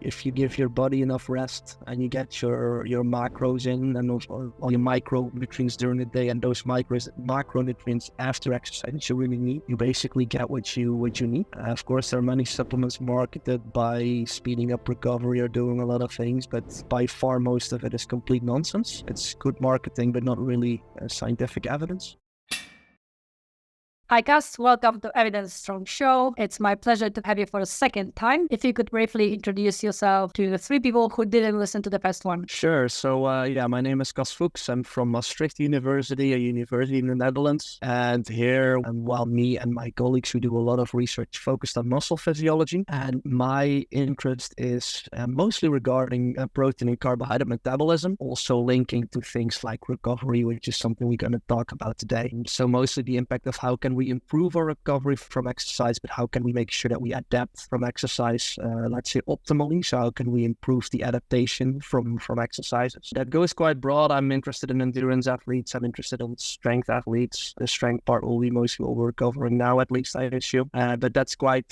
if you give your body enough rest and you get your macros in and all your micronutrients during the day, and those macronutrients after exercise that you really need, you basically get what you need. Of course, there are many supplements marketed by speeding up recovery or doing a lot of things, but by far most of it is complete nonsense. It's good marketing, but not really scientific evidence. Hi Cas, welcome to Evidence Strong Show. It's my pleasure to have you for a second time. If you could briefly introduce yourself to the 3 people who didn't listen to the first one. Sure. So my name is Cas Fuchs. I'm from Maastricht University, a university in the Netherlands. And here, while me and my colleagues, we do a lot of research focused on muscle physiology. And my interest is mostly regarding protein and carbohydrate metabolism, also linking to things like recovery, which is something we're going to talk about today. So mostly the impact of how can we improve our recovery from exercise, but how can we make sure that we adapt from exercise, let's say optimally? So how can we improve the adaptation from exercises? That goes quite broad. I'm interested in endurance athletes. I'm interested in strength athletes. The strength part will be mostly what we're covering now, at least I assume. But that's quite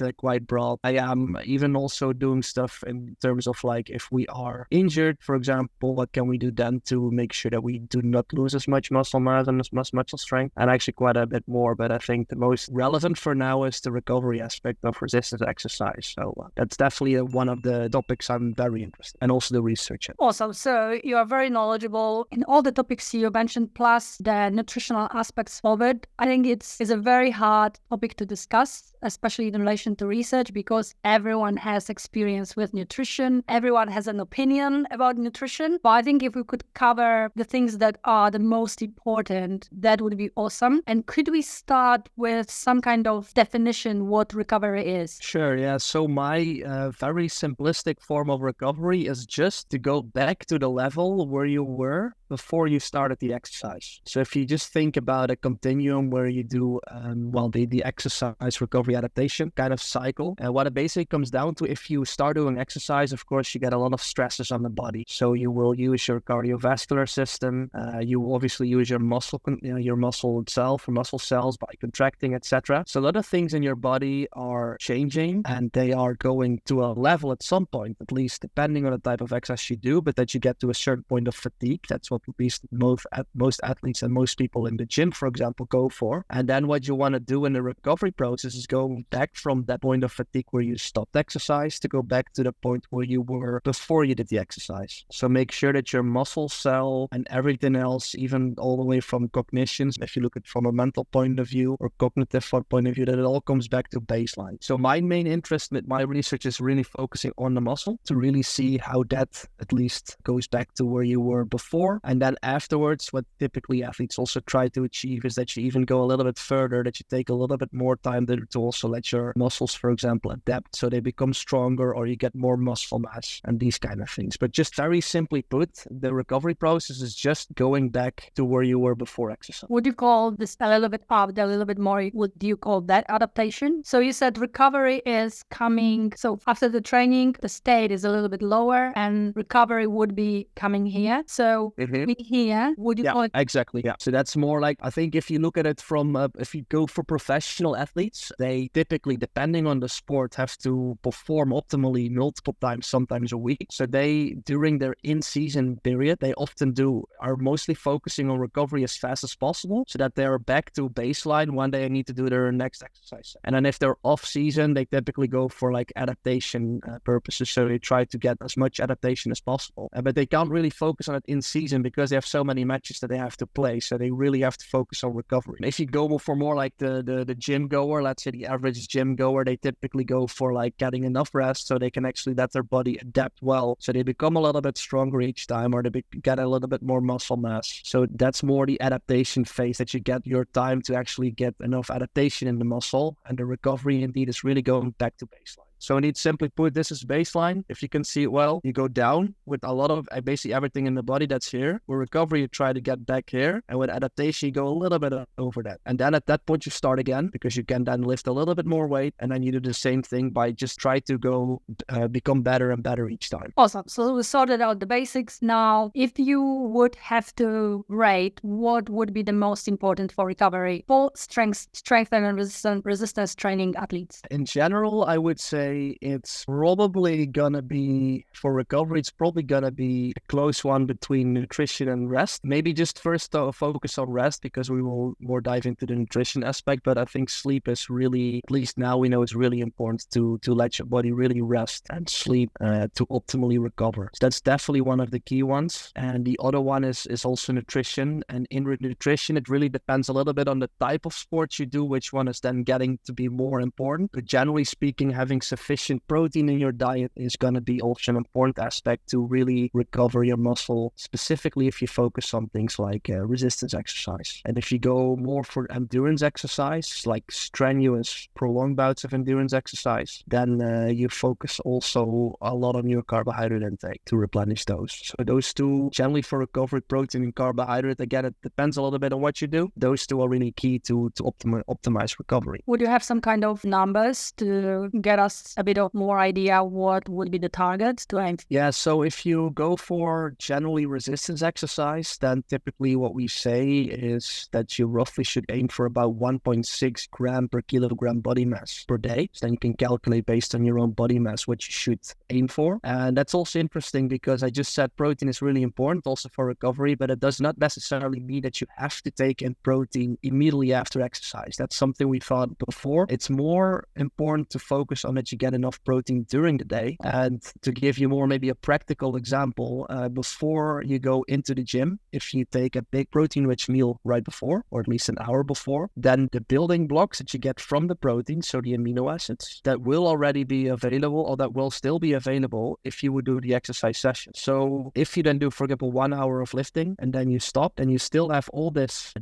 broad. I am even also doing stuff in terms of like if we are injured, for example, what can we do then to make sure that we do not lose as much muscle mass and as much muscle strength, and actually quite a bit more. But I think the most relevant for now is the recovery aspect of resistance exercise. So that's definitely one of the topics I'm very interested in, and also the research. Awesome. So you are very knowledgeable in all the topics you mentioned, plus the nutritional aspects of it. I think it's a very hard topic to discuss, especially in relation to research, because everyone has experience with nutrition. Everyone has an opinion about nutrition. But I think if we could cover the things that are the most important, that would be awesome. And could we start with some kind of definition what recovery is? Sure, yeah. So my very simplistic form of recovery is just to go back to the level where you were before you started the exercise. So if you just think about a continuum where you do, the exercise recovery adaptation kind of cycle, what it basically comes down to, if you start doing exercise, of course, you get a lot of stresses on the body. So you will use your cardiovascular system. You obviously use your muscle itself, or muscle cells by contracting, etc. So a lot of things in your body are changing, and they are going to a level at some point, at least depending on the type of exercise you do, but that you get to a certain point of fatigue. That's what at least most athletes and most people in the gym, for example, go for. And then what you want to do in the recovery process is go back from that point of fatigue where you stopped exercise to go back to the point where you were before you did the exercise. So make sure that your muscle cell and everything else, even all the way from cognition, if you look at it from a mental point of view or cognitive point of view, that it all comes back to baseline. So my main interest with my research is really focusing on the muscle to really see how that at least goes back to where you were before. And then afterwards, what typically athletes also try to achieve is that you even go a little bit further, that you take a little bit more time to also let your muscles, for example, adapt so they become stronger, or you get more muscle mass and these kind of things. But just very simply put, the recovery process is just going back to where you were before exercise. Would you call this a little bit up, a little bit more? Would you call that adaptation? So you said recovery is coming. So after the training, the state is a little bit lower and recovery would be coming here. So here, would you call it? Exactly. Yeah. So that's more like, I think if you look at it from, if you go for professional athletes, they typically, depending on the sport, have to perform optimally multiple times, sometimes a week. So they, during their in-season period, they often are mostly focusing on recovery as fast as possible so that they're back to baseline when they need to do their next exercise. And then if they're off season, they typically go for like adaptation purposes. So they try to get as much adaptation as possible. But they can't really focus on it in season because they have so many matches that they have to play. So they really have to focus on recovery. If you go for more like the gym goer, let's say the average gym goer, they typically go for like getting enough rest so they can actually let their body adapt well. So they become a little bit stronger each time, or they get a little bit more muscle mass. So that's more the adaptation phase, that you get your time to actually get enough adaptation in the muscle, and the recovery indeed is really going back to baseline. So indeed, simply put, this is baseline. If you can see it well, you go down with a lot of basically everything in the body that's here. With recovery, you try to get back here. And with adaptation, you go a little bit over that. And then at that point, you start again, because you can then lift a little bit more weight. And then you do the same thing by just try to go become better and better each time. Awesome. So we sorted out the basics. Now, if you would have to rate what would be the most important for recovery for strength and resistance training athletes? In general, I would say say it's probably gonna be, for recovery, it's probably gonna be a close one between nutrition and rest. Maybe just first focus on rest, because we will more dive into the nutrition aspect. But I think sleep is really, at least now we know, it's really important to let your body really rest and sleep to optimally recover. So that's definitely one of the key ones. And the other one is also nutrition. And in nutrition, it really depends a little bit on the type of sports you do, which one is then getting to be more important. But generally speaking, having sufficient protein in your diet is going to be also an important aspect to really recover your muscle, specifically if you focus on things like resistance exercise. And if you go more for endurance exercise, like strenuous prolonged bouts of endurance exercise, then you focus also a lot on your carbohydrate intake to replenish those. So those two, generally for recovery, protein and carbohydrate, again, it depends a little bit on what you do. Those two are really key to optimize recovery. Would you have some kind of numbers to get us a bit of more idea what would be the targets to aim? Yeah, so if you go for generally resistance exercise, then typically what we say is that you roughly should aim for about 1.6 gram per kilogram body mass per day. So then you can calculate based on your own body mass what you should aim for. And that's also interesting because I just said protein is really important also for recovery, but it does not necessarily mean that you have to take in protein immediately after exercise. That's something we thought before. It's more important to focus on that you get enough protein during the day. And to give you more maybe a practical example, before you go into the gym, if you take a big protein-rich meal right before, or at least an hour before, then the building blocks that you get from the protein, so the amino acids, that will already be available, or that will still be available if you would do the exercise session. So if you then do, for example, 1 hour of lifting and then you stop, then you still have all these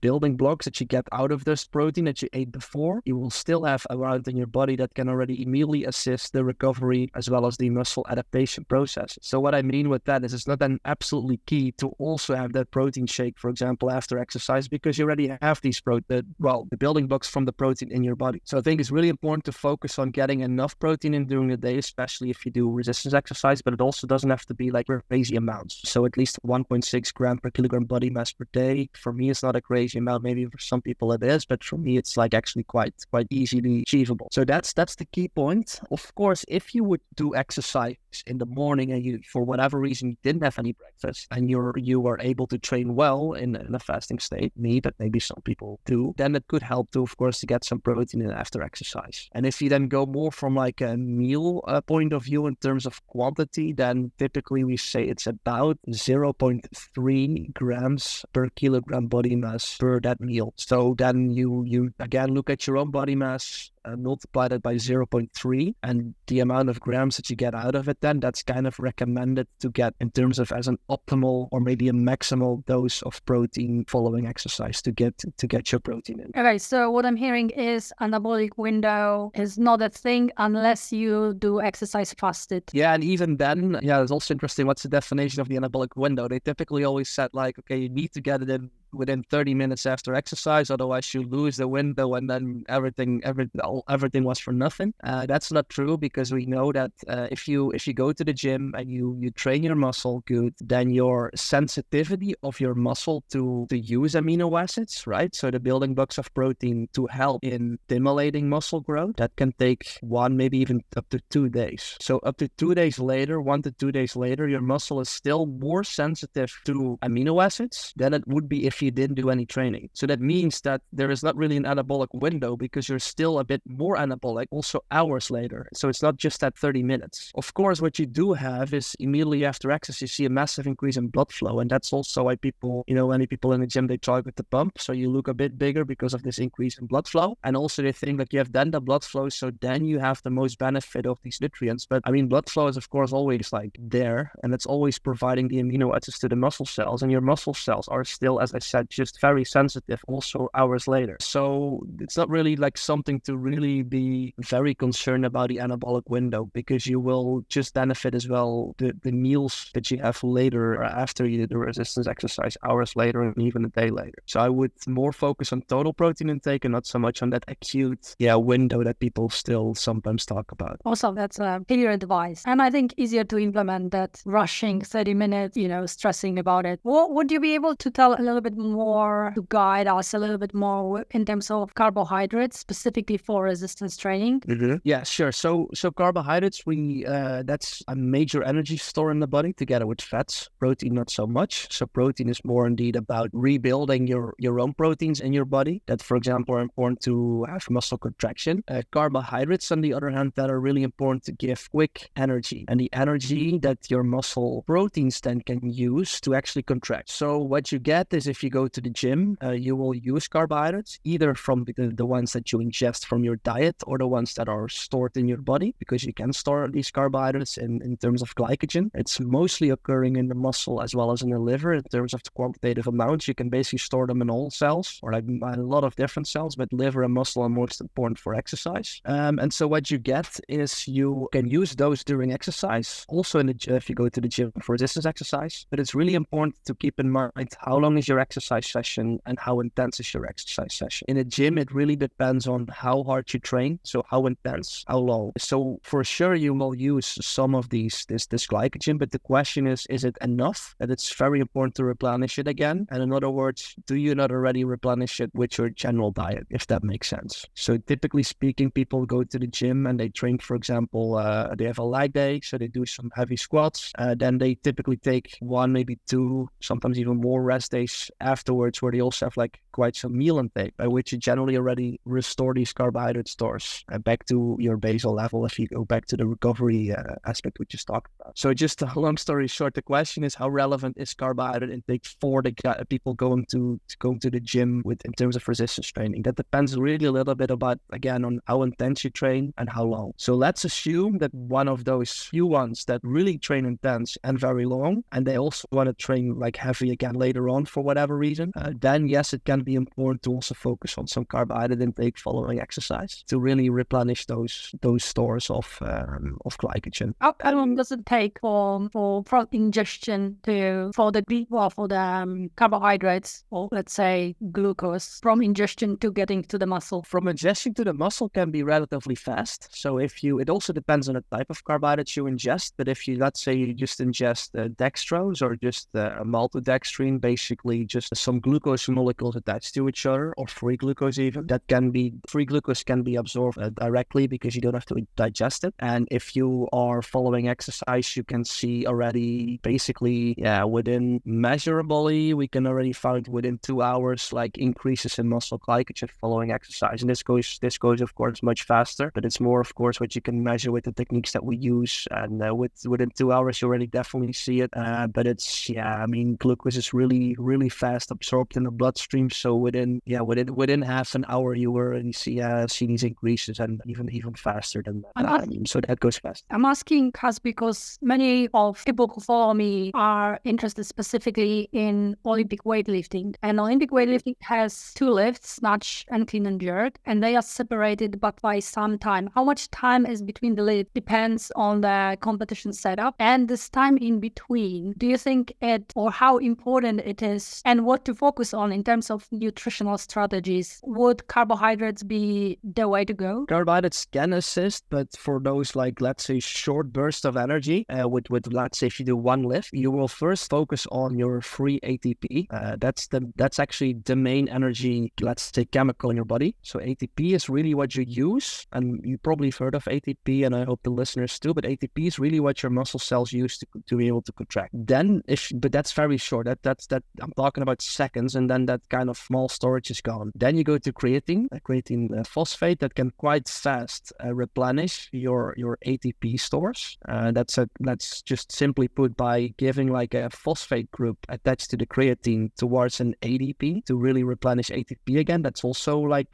building blocks that you get out of this protein that you ate before. You will still have around in your body that can already immediately assist the recovery as well as the muscle adaptation process. So what I mean with that is it's not then absolutely key to also have that protein shake, for example, after exercise, because you already have these the building blocks from the protein in your body. So I think it's really important to focus on getting enough protein in during the day, especially if you do resistance exercise, but it also doesn't have to be like crazy amounts. So at least 1.6 gram per kilogram body mass per day. For me, it's not a crazy amount. Maybe for some people it is, but for me, it's like actually quite easily achievable. So that's the key point. Of course, if you would do exercise in the morning and you, for whatever reason, you didn't have any breakfast and you were able to train well in a fasting state, but maybe some people do, then it could help to, of course, to get some protein in after exercise. And if you then go more from like a meal point of view in terms of quantity, then typically we say it's about 0.3 grams per kilogram body mass per that meal. So then you again look at your own body mass, multiply that by 0.3, and the amount of grams that you get out of it, then that's kind of recommended to get in terms of as an optimal or maybe a maximal dose of protein following exercise to get your protein in. Okay, so what I'm hearing is anabolic window is not a thing unless you do exercise fasted. Yeah, and even then, it's also interesting. What's the definition of the anabolic window? They typically always said like, okay, you need to get it in within 30 minutes after exercise, otherwise you lose the window and then everything was for nothing. That's not true, because we know that if you go to the gym and you train your muscle good, then your sensitivity of your muscle to use amino acids, right? So the building blocks of protein to help in stimulating muscle growth, that can take 1, maybe even up to 2 days. So up to 2 days later, 1 to 2 days later, your muscle is still more sensitive to amino acids than it would be if you didn't do any training. So that means that there is not really an anabolic window, because you're still a bit more anabolic also hours later. So it's not just at 30 minutes. Of course, what you do have is immediately after exercise, you see a massive increase in blood flow. And that's also why people, many people in the gym, they try with the pump. So you look a bit bigger because of this increase in blood flow. And also they think that you have then the blood flow, so then you have the most benefit of these nutrients. But I mean, blood flow is of course always like there, and it's always providing the amino acids to the muscle cells. And your muscle cells are still, as I said, just very sensitive also hours later. So it's not really like something to really be very concerned about the anabolic window, because you will just benefit as well the meals that you have later or after you did the resistance exercise hours later and even a day later. So I would more focus on total protein intake and not so much on that acute window that people still sometimes talk about. Also, that's clear advice. And I think easier to implement that rushing 30 minutes, stressing about it. Would you be able to tell a little bit more to guide us a little bit more in terms of carbohydrates, specifically for resistance training? Yeah, sure. So carbohydrates, that's a major energy store in the body together with fats. Protein, not so much. So protein is more indeed about rebuilding your own proteins in your body that, for example, are important to have muscle contraction. Carbohydrates, on the other hand, that are really important to give quick energy, and the energy that your muscle proteins then can use to actually contract. So what you get is, if you go to the gym, you will use carbohydrates either from the ones that you ingest from your diet or the ones that are stored in your body, because you can store these carbohydrates in terms of glycogen. It's mostly occurring in the muscle as well as in the liver in terms of the quantitative amounts. You can basically store them in all cells, or like a lot of different cells, but liver and muscle are most important for exercise. And so what you get is you can use those during exercise, also if you go to the gym for resistance exercise. But it's really important to keep in mind how long is your exercise session and how intense is your exercise session. In a gym, it really depends on how hard you train, so how intense, how long. So for sure you will use some of this glycogen, but the question is it enough? And it's very important to replenish it again. And in other words, do you not already replenish it with your general diet, if that makes sense? So typically speaking, people go to the gym and they train, for example, they have a leg day, so they do some heavy squats. Then they typically take 1, maybe 2, sometimes even more rest days afterwards, where they also have like quite some meal intake, by which you generally already restore these carbohydrate stores back to your basal level if you go back to the recovery aspect we just talked about. So just a long story short, the question is, how relevant is carbohydrate intake for the people going to the gym in terms of resistance training? That depends really a little bit about, again, on how intense you train and how long. So let's assume that one of those few ones that really train intense and very long, and they also want to train like heavy again later on for whatever reason, then yes, it can be important to also focus on some carbohydrate intake following exercise to really replenish those stores of glycogen. How long does it take for ingestion for the carbohydrates, or let's say glucose, from ingestion to getting to the muscle? From ingestion to the muscle can be relatively fast. So it also depends on the type of carbohydrates you ingest. But if let's say you just ingest dextrose or just maltodextrin, basically just some glucose molecules attached to each other, or free glucose even, free glucose can be absorbed directly because you don't have to digest it. And if you are following exercise, you can see already basically, measurably, we can already find within 2 hours like increases in muscle glycogen following exercise. And this goes of course much faster, but it's more of course what you can measure with the techniques that we use. And within 2 hours, you already definitely see it. But it's, glucose is really, really fast absorbed in the bloodstream. So within half an hour, you already see these increases, and even faster than that. So that goes fast. I'm asking Cas because many of people who follow me are interested specifically in Olympic weightlifting. And Olympic weightlifting has 2 lifts, snatch and clean and jerk, and they are separated but by some time. How much time is between the lift depends on the competition setup. And this time in between, do you think or how important it is, and what to focus on in terms of nutritional strategies? Would carbohydrates be the way to go? Carbohydrates can assist, but for those like, let's say, short bursts of energy, with let's say if you do 1 lift, you will first focus on your free ATP. That's actually the main energy, let's say, chemical in your body. So ATP is really what you use, and you probably have heard of ATP, and I hope the listeners too. But ATP is really what your muscle cells use to be able to contract. But that's very short. That's I'm talking about seconds, and then that kind of small storage is gone. Then you go to creatine phosphate that can quite fast replenish your ATP stores. That's just simply put by giving like a phosphate group attached to the creatine towards an ADP to really replenish ATP again. That's also like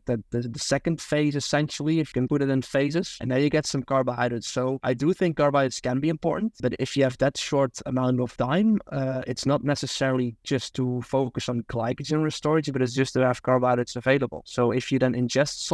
the second phase, essentially, if you can put it in phases. And then you get some carbohydrates. So I do think carbohydrates can be important, but if you have that short amount of time, it's not necessarily just to focus on glycogen storage, but it's just to have carbohydrates available. So if you then ingest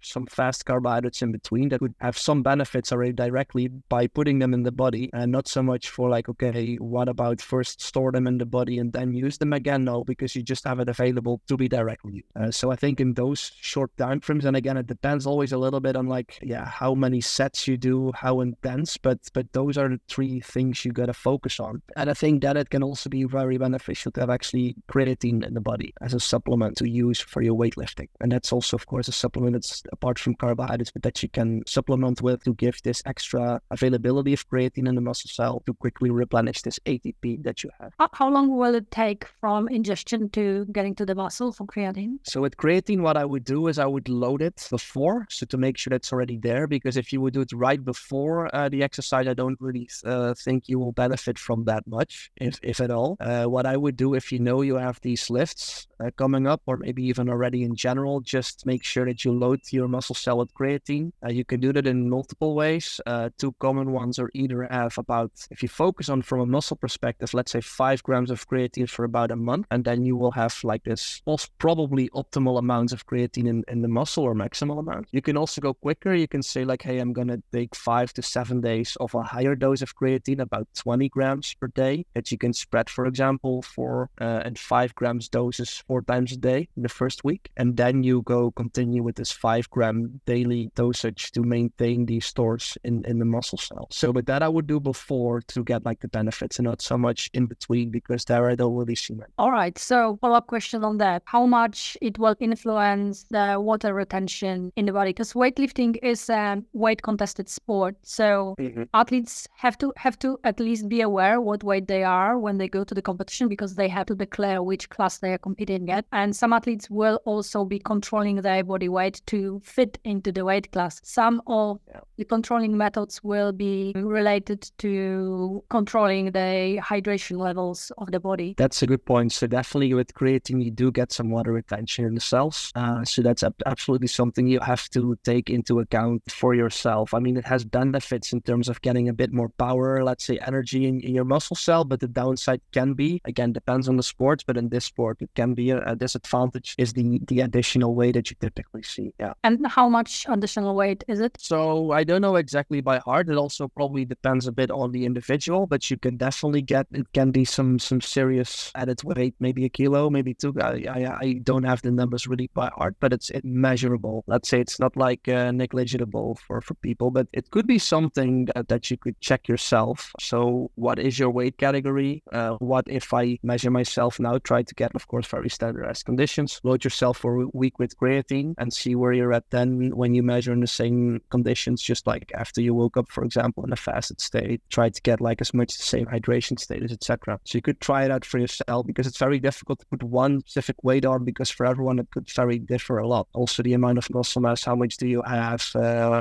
some fast carbohydrates in between, that would have some benefits already directly by putting them in the body, and not so much for like, okay, what about first store them in the body and then use them again? No, because you just have it available to be directly used. So I think in those short time frames, and again, it depends always a little bit on like, how many sets you do, how intense, but those are the 3 things you got to focus on. And I think that it can also be very beneficial to have have actually creatine in the body as a supplement to use for your weightlifting. And that's also, of course, a supplement that's apart from carbohydrates, but that you can supplement with to give this extra availability of creatine in the muscle cell to quickly replenish this ATP that you have. How long will it take from ingestion to getting to the muscle for creatine? So with creatine, what I would do is I would load it before, so to make sure that's already there, because if you would do it right before the exercise, I don't really think you will benefit from that much, if at all. What I would do if you know you have these lifts coming up, or maybe even already in general, just make sure that you load your muscle cell with creatine. You can do that in multiple ways. Two common ones are either have about, if you focus on from a muscle perspective, let's say 5 grams of creatine for about a month, and then you will have like this probably optimal amounts of creatine in the muscle, or maximal amount. You can also go quicker. You can say like, hey, I'm going to take 5 to 7 days of a higher dose of creatine, about 20 grams per day, that you can spread, for example, 4 and 5 grams doses 4 times a day in the first week. And then you go continue with this 5-gram daily dosage to maintain these stores in the muscle cell. So with that, I would do before to get like the benefits, and not so much in between, because there I don't really see it. All right. So follow-up question on that. How much it will influence the water retention in the body? Because weightlifting is a weight contested sport. So athletes have to at least be aware what weight they are when they go to the competition, because they have to declare which class they are competing at. And some athletes will also be controlling their body weight to fit into the weight class. Some of the controlling methods will be related to controlling the hydration levels of the body. That's a good point. So definitely with creatine, you do get some water retention in the cells. So that's absolutely something you have to take into account for yourself. I mean, it has benefits in terms of getting a bit more power, let's say energy in your muscle cell, but the downside can be, again, depends on the sport, but in this sport, it can be a disadvantage, is the additional weight that you typically see. Yeah. And how much additional weight is it? So I don't know exactly by heart. It also probably depends a bit on the individual, but you can definitely get, it can be some serious added weight, maybe a kilo, maybe 2. I don't have the numbers really by heart, but it's measurable. Let's say it's not like negligible for people, but it could be something that you could check yourself. So what is your weight category? What if I measure myself now, try to get, of course, very standardized conditions, load yourself for a week with creatine and see where you're at then when you measure in the same conditions, just like after you woke up, for example, in a fasted state, try to get like as much the same hydration status, etc. So you could try it out for yourself, because it's very difficult to put one specific weight on, because for everyone it could differ a lot. Also the amount of muscle mass, how much do you have,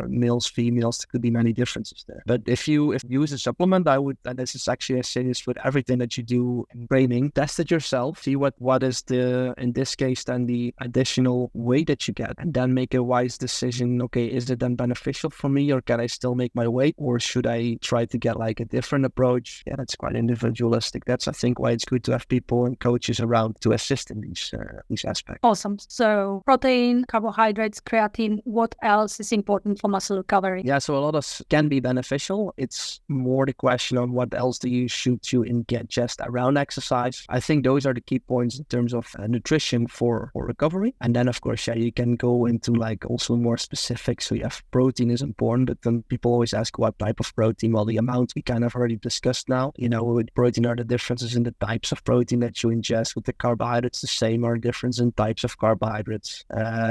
males, females, there could be many differences there. But if you use a supplement, I would, and this is actually, I say this with everything that you do in training, test it yourself, see what is the, in this case, then the additional weight that you get, and then make a wise decision. Okay, is it then beneficial for me, or can I still make my weight, or should I try to get like a different approach? Yeah, that's quite individualistic. That's, I think, why it's good to have people and coaches around to assist in these aspects. Awesome. So protein, carbohydrates, creatine, what else is important for muscle recovery? Yeah, so a lot of can be beneficial. It's more the question on what else do you should you ingest around exercise. I think those are the key points in terms of nutrition for recovery. And then, of course, yeah, you can go into like also more specific. So you have protein is important, but then people always ask what type of protein. Well, the amount we kind of already discussed now. You know, with protein are the differences in the types of protein that you ingest. With the carbohydrates, the same are difference in types of carbohydrates.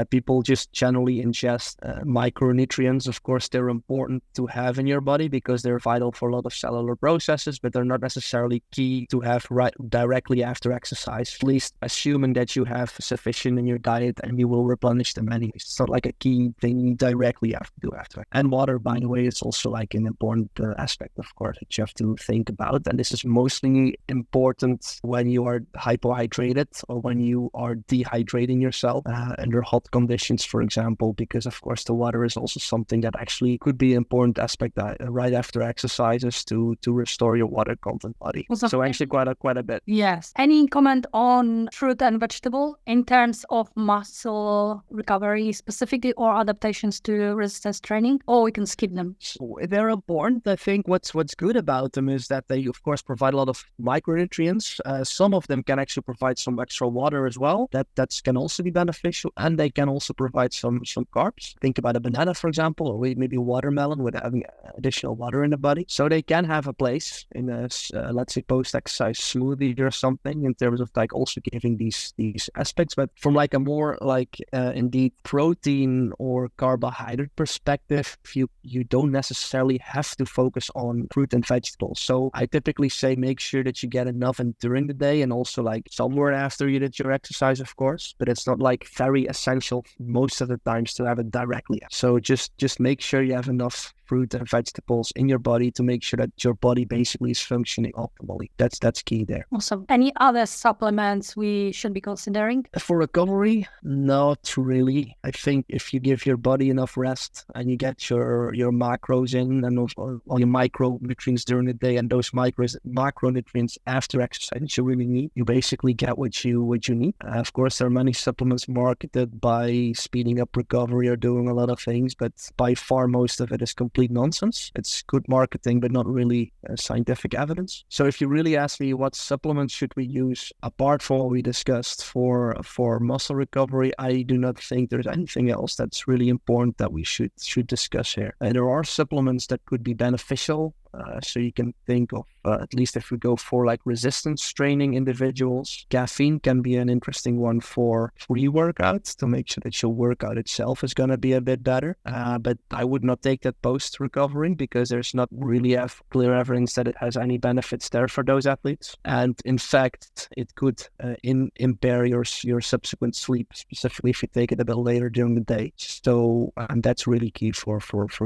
People just generally ingest micronutrients. Of course, they're important to have in your body because they're vital for a lot of cellular processes, but they're not necessarily key to have right directly after exercise. At least assuming that you have sufficient in your diet and you will replenish them anyways. It's not like a key thing you directly have to do after. And water, by the way, is also like an important aspect, of course, that you have to think about. And this is mostly important when you are hypohydrated or when you are dehydrating yourself under hot conditions, for example, because of course the water is also something that actually could be an important aspect right after exercises to restore your water content body. So actually quite a bit. Yes. Any comment on fruit and vegetable in terms of muscle recovery specifically, or adaptations to resistance training, or we can skip them? So they're important. I think what's good about them is that they of course provide a lot of micronutrients. Some of them can actually provide some extra water as well. That can also be beneficial, and they can also provide some carbs. Think about a banana, for example, or maybe a watermelon with having additional water in the body. So they can have a place in a let's say post-exercise smoothie or something. something in terms of like also giving these aspects. But from like a more like indeed protein or carbohydrate perspective, you don't necessarily have to focus on fruit and vegetables. So I typically say make sure that you get enough in during the day and also like somewhere after you did your exercise, of course. But it's not like very essential most of the times to have it directly. So just make sure you have enough fruit and vegetables in your body to make sure that your body basically is functioning optimally. That's key there. Awesome. Any other supplements we should be considering? For recovery, not really. I think if you give your body enough rest and you get your macros in and all your micronutrients during the day and those macronutrients after exercise that you really need, you basically get what you need. Of course, there are many supplements marketed by speeding up recovery or doing a lot of things, but by far most of it is complete nonsense. It's good marketing, but not really scientific evidence. So if you really ask me what supplements should we use apart from what we discussed for muscle recovery, I do not think there's anything else that's really important that we should discuss here. And there are supplements that could be beneficial. So you can think of, at least if we go for like resistance training individuals, caffeine can be an interesting one for pre-workouts to make sure that your workout itself is going to be a bit better. But I would not take that post-recovery because there's not really clear evidence that it has any benefits there for those athletes. And in fact, it could impair your subsequent sleep, specifically if you take it a bit later during the day. So, and that's really key for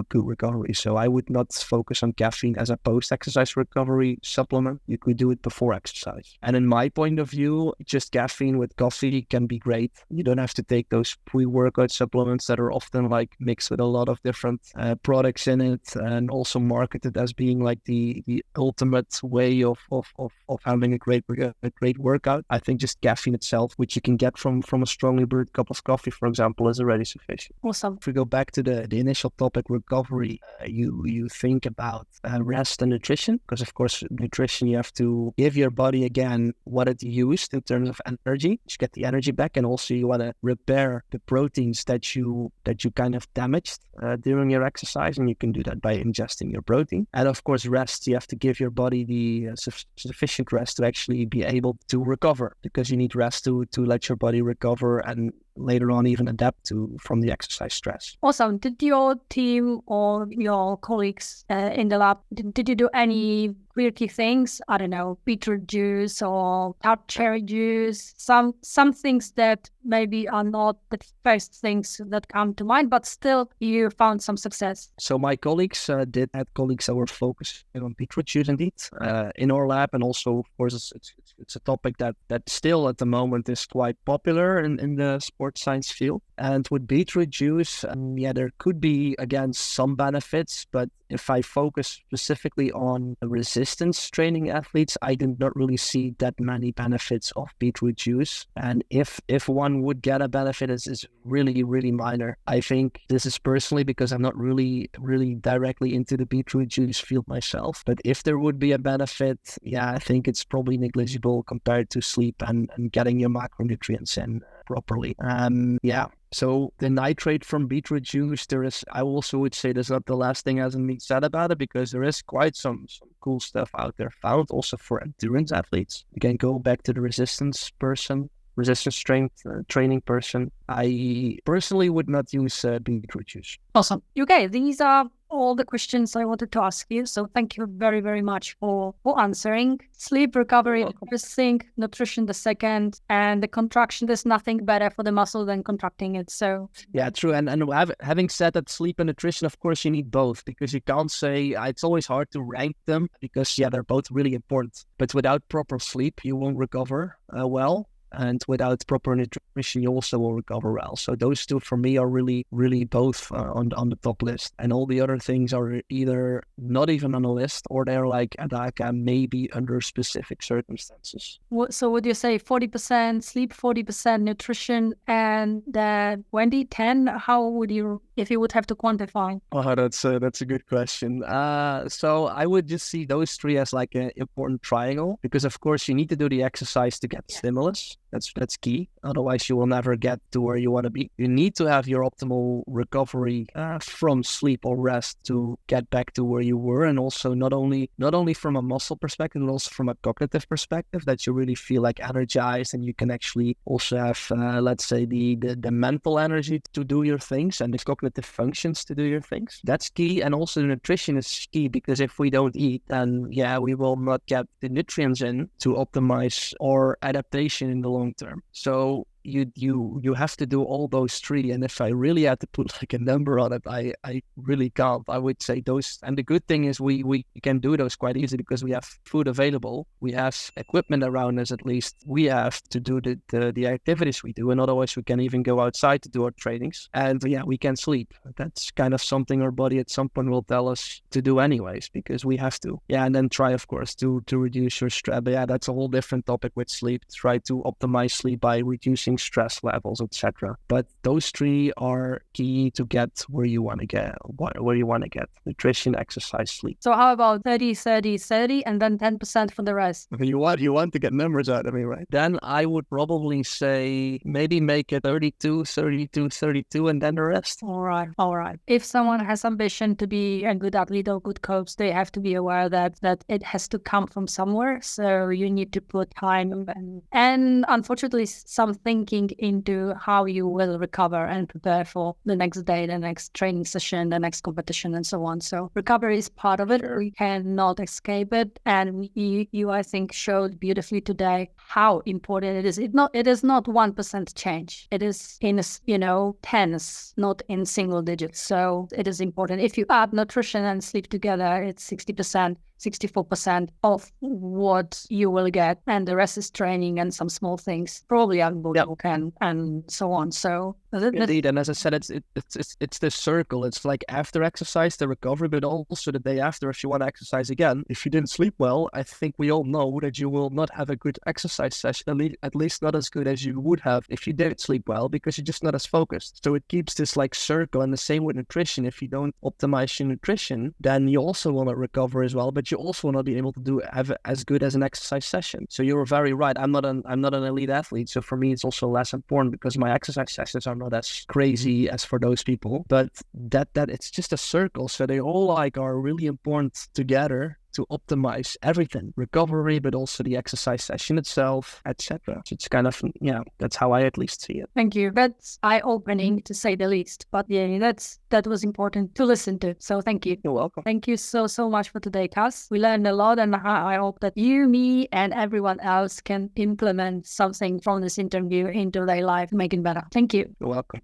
good recovery. So I would not focus on caffeine as a post-exercise recovery supplement. You could do it before exercise. And in my point of view, just caffeine with coffee can be great. You don't have to take those pre-workout supplements that are often like mixed with a lot of different products in it and also marketed as being like the ultimate way of having a great workout. I think just caffeine itself, which you can get from a strongly brewed cup of coffee, for example, is already sufficient. Awesome. If we go back to the initial topic, recovery, you think about rest and nutrition, because of course nutrition, you have to give your body again what it used in terms of energy to get the energy back, and also you want to repair the proteins that you kind of damaged during your exercise, and you can do that by ingesting your protein. And of course rest, you have to give your body the sufficient rest to actually be able to recover, because you need rest to let your body recover and later on even adapt from the exercise stress. Awesome. Did your team or your colleagues in the lab, did you do any quirky things? I don't know, beetroot juice or tart cherry juice, some things that maybe are not the first things that come to mind, but still you found some success. So my colleagues did have colleagues that were focusing on beetroot juice indeed in our lab, and also of course it's a topic that still at the moment is quite popular in the sports science field. And with beetroot juice, there could be again some benefits, but if I focus specifically on resistance training athletes, I did not really see that many benefits of beetroot juice. And if one would get a benefit, is really, really minor. I think this is personally because I'm not really directly into the beetroot juice field myself. But if there would be a benefit, I think it's probably negligible compared to sleep and getting your macronutrients in properly. So the nitrate from beetroot juice, I also would say there's not the last thing hasn't been said about it, because there is quite some cool stuff out there found also for endurance athletes. Again, go back to the resistance strength training person. I personally would not use beetroot juice. Awesome. Okay, these are all the questions I wanted to ask you. So thank you very, very much for answering. Sleep, recovery, the first thing, nutrition the second, and the contraction. There's nothing better for the muscle than contracting it. So yeah, true. And having said that, sleep and nutrition, of course, you need both, because you can't say, it's always hard to rank them because they're both really important. But without proper sleep, you won't recover well. And without proper nutrition, you also will recover well. So those two for me are really, really both on the top list. And all the other things are either not even on the list, or they're like maybe under specific circumstances. So would you say 40% sleep, 40% nutrition, and then 10? How would you, if you would have to quantify? Oh, that's a good question. So I would just see those three as like an important triangle, because of course you need to do the exercise to get stimulus. That's key. Otherwise, you will never get to where you want to be. You need to have your optimal recovery from sleep or rest to get back to where you were, and also not only from a muscle perspective, but also from a cognitive perspective, that you really feel like energized, and you can actually also have, let's say, the mental energy to do your things and the cognitive functions to do your things. That's key. And also the nutrition is key, because if we don't eat, then we will not get the nutrients in to optimize our adaptation in the long term. So you have to do all those three. And if I really had to put like a number on it, I really can't. I would say those. And the good thing is we can do those quite easily, because we have food available. We have equipment around us. At least we have to do the activities we do. And otherwise we can even go outside to do our trainings. And we can sleep. That's kind of something our body at some point will tell us to do anyways, because we have to. And then try, of course, to reduce your stress. But that's a whole different topic with sleep. Try to optimize sleep by reducing stress levels, etc. But those three are key to get where you want to get. Nutrition, exercise, sleep. So how about 30, 30, 30, and then 10% for the rest? You want to get numbers out of me, right? Then I would probably say maybe make it 32, 32, 32, and then the rest. All right. If someone has ambition to be a good athlete or good coach, they have to be aware that it has to come from somewhere. So you need to put time and unfortunately some thinking into how you will recover and prepare for the next day, the next training session, the next competition, and so on. So recovery is part of it. We cannot escape it. And you I think, showed beautifully today how important it is. It is not 1% change. It is in tens, not in single digits. So it is important. If you add nutrition and sleep together, it's 60%. 64% of what you will get, and the rest is training and some small things, probably anabolic and so on. So indeed, and as I said, it's the circle. It's like after exercise, the recovery, but also the day after, if you want to exercise again. If you didn't sleep well, I think we all know that you will not have a good exercise session, at least not as good as you would have if you did sleep well, because you're just not as focused. So it keeps this like circle, and the same with nutrition. If you don't optimize your nutrition, then you also will not recover as well, but you also will not be able to have as good as an exercise session. So you're very right. I'm not an elite athlete, so for me it's also less important, because my exercise sessions are not as crazy as for those people. But that it's just a circle. So they all are really important together to optimize everything, recovery, but also the exercise session itself, etc. So it's kind of, that's how I at least see it. Thank you. That's eye-opening, to say the least. But that was important to listen to. So thank you. You're welcome. Thank you so much for today, Cas. We learned a lot, and I hope that you, me, and everyone else can implement something from this interview into their life, make it better. Thank you. You're welcome.